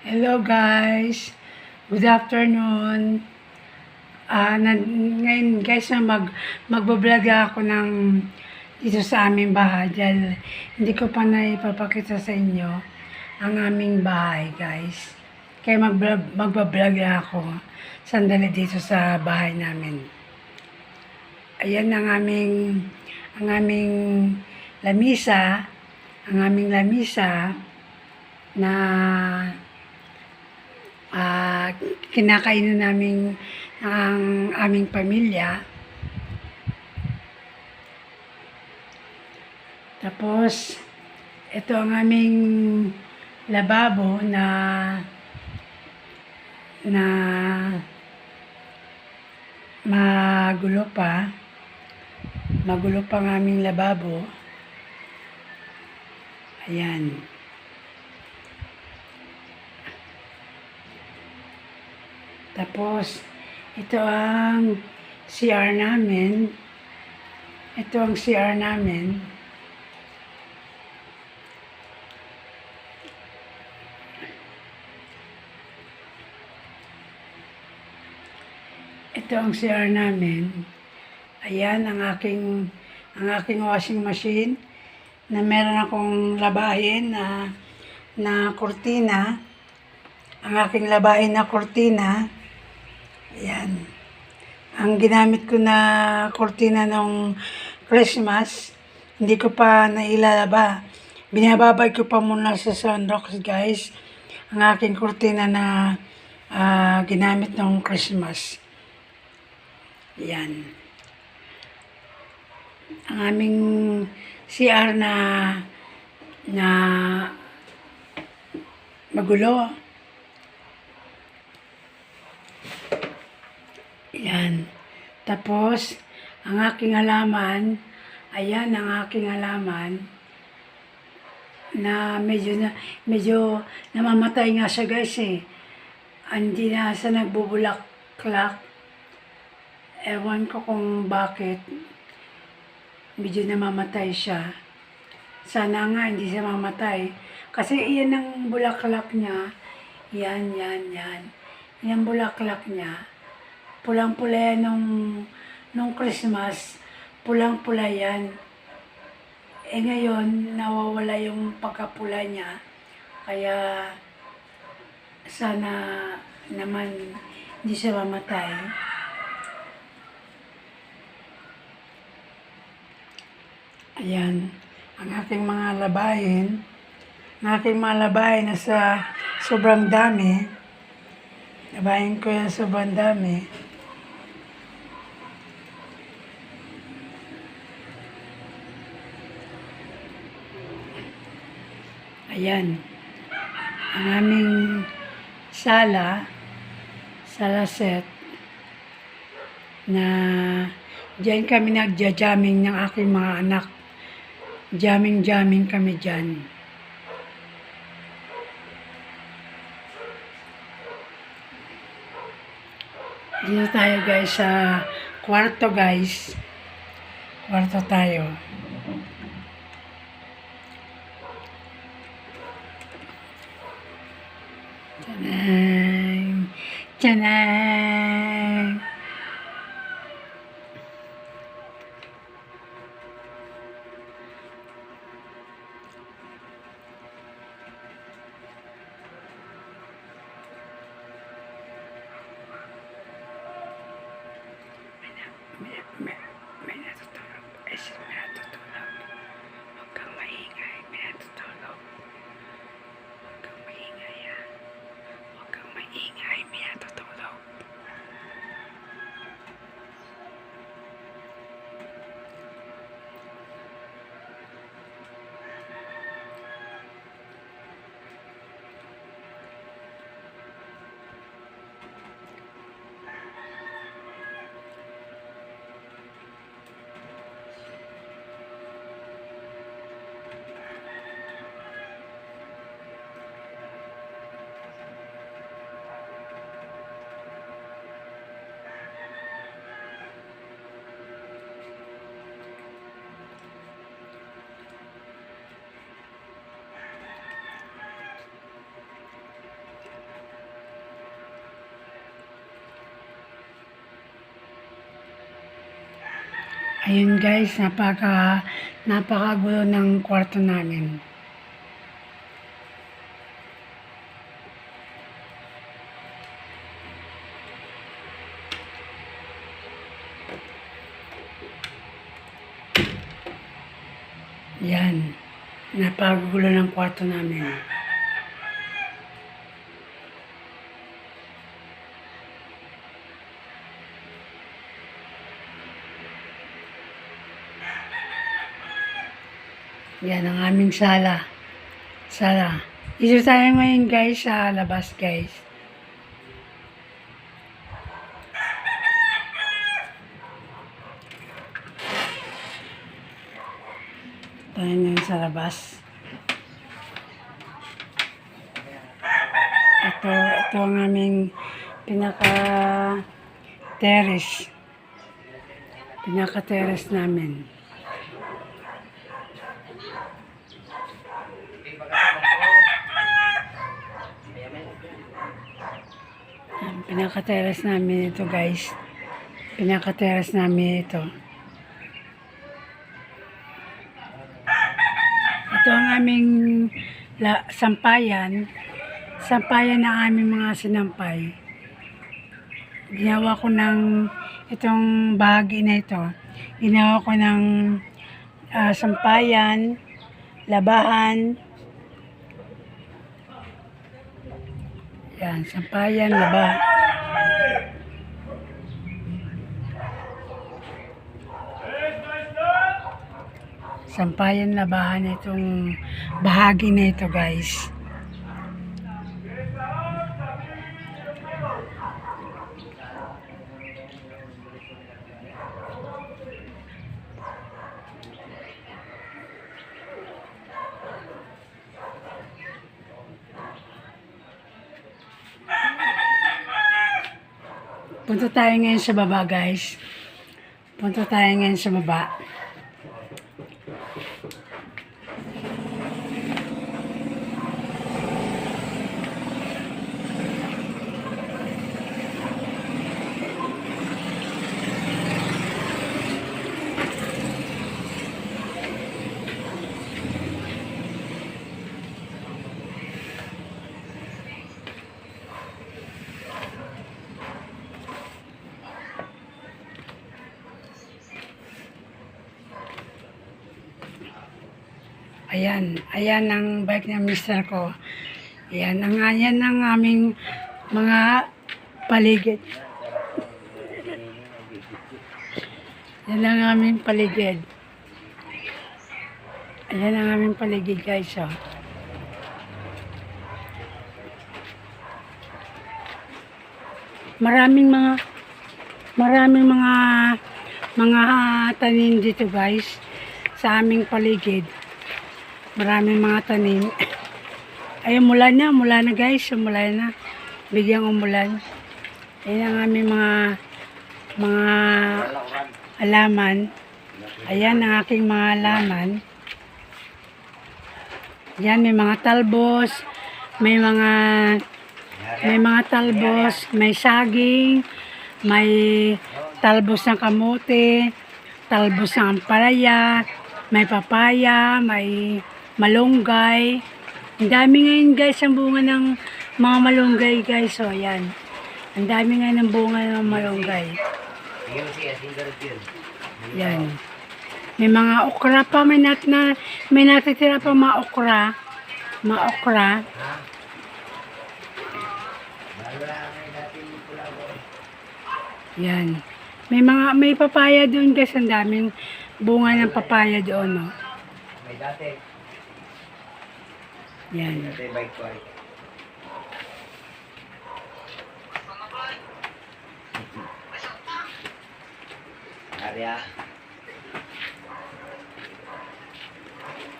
Hello guys, good afternoon. Ngayon guys magbablog ako ng dito sa aming bahay dahil hindi ko pa naipapakita sa inyo ang aming bahay guys. Kaya magbablog ako sandali dito sa bahay namin. Ayan ang aming lamisa, na kinakainin namin ang aming pamilya. Tapos, ito ang aming lababo na magulo pa. Magulo pa ang aming lababo. Ayan. Tapos, ito ang CR namin. Ito ang CR namin. Ito ang CR namin. Ayan ang aking washing machine na meron akong labahin na kurtina. Ang aking labahin na kurtina. Ayan. Ang ginamit ko na kurtina nung Christmas, hindi ko pa nailalaba. Binababad ko pa muna sa sunrox guys. Ang aking kurtina na ginamit nung Christmas. Ayan. Ang aming CR na magulo. Yan. Tapos, ang aking halaman, ayan ang aking halaman, na medyo namamatay nga siya guys eh. Hindi na sa nagbubulaklak. Ewan ko kung bakit. Medyo namamatay siya. Sana nga hindi siya mamatay. Kasi iyan ang bulaklak niya. Yan. Yan bulaklak niya. Pulang-pula yan nung Christmas, pulang-pula yan. Eh ngayon, nawawala yung pagkapula niya. Kaya, sana naman hindi siya mamatay. Ayan, ang aking mga labahin. Ang aking mga labahin na sa sobrang dami. Labahin ko yan sobrang dami. Ayan, ang aming sala set, na diyan kami nagja-jamming ng aking mga anak. Jamming kami diyan. Dito tayo guys sa kwarto guys. Kwarto tayo. Tiyanay! May natutulog. May natutulog. Huwag kang maingay. May natutulog. Huwag kang maingay ha. Huwag kang maingay. May natutulog. Ayun guys, napakagulo ng kwarto namin. Yan, napakagulo ng kwarto namin. Yan ang aming sala. Dito tayo ngayon guys sa labas guys. Tayo ngayon sa labas. Ito ang aming pinaka-terrace. Pinaka-terrace namin. Pinaka-terrace namin ito guys. Pinaka-terrace namin ito. Ito ang aming sampayan. Sampayan ng aming mga sinampay. Ginawa ko ng itong bahagi na ito. Ginawa ko ng sampayan, labahan. Yan, sampayan, labahan. Sampayan, labahan itong bahagi na ito guys. Punta tayo ngayon sa baba guys. Punta tayo ngayon sa baba. Ayan ang bike ng mister ko. Ayan ang aming mga paligid. Yan ang aming paligid. Ayan ang aming paligid guys. Oh. Maraming mga tanim dito guys sa aming paligid. Maraming mga tanim. Ay, mula na guys. Mula na. Bigyang umulan. Ayan ang aming mga halaman. Ayan ang aking mga halaman. Ayan, may mga talbos. May mga talbos. May saging. May talbos ng kamote. Talbos ng ampalaya. May papaya. May malunggay. Ang dami ngayon guys ang bunga ng mga malunggay guys. So yan. Ang dami ngayon ng bunga ng malunggay. Yan. May mga okra pa. May natitira pa mga okra. Mga okra. Yan. May papaya doon guys. Ang daming bunga ng papaya doon. No? May dati. Yan.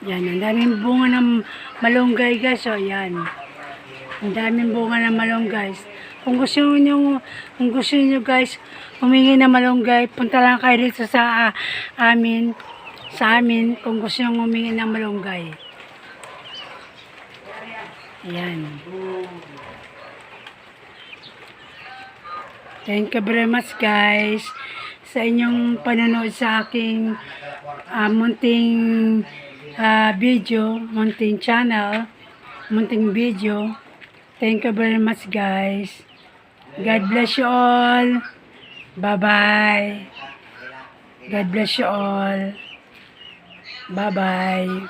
Yan, ang daming bunga ng malunggay guys. O, yan. Ang daming bunga ng malunggay. Kung gusto niyo guys, humingi ng malunggay, punta lang kayo dito sa amin. Kung gusto niyo humingi ng malunggay. Yan. Thank you very much guys sa inyong panonood sa aking munting video, munting channel, munting video. Thank you very much, guys. God bless you all. Bye-bye. God bless you all. Bye-bye.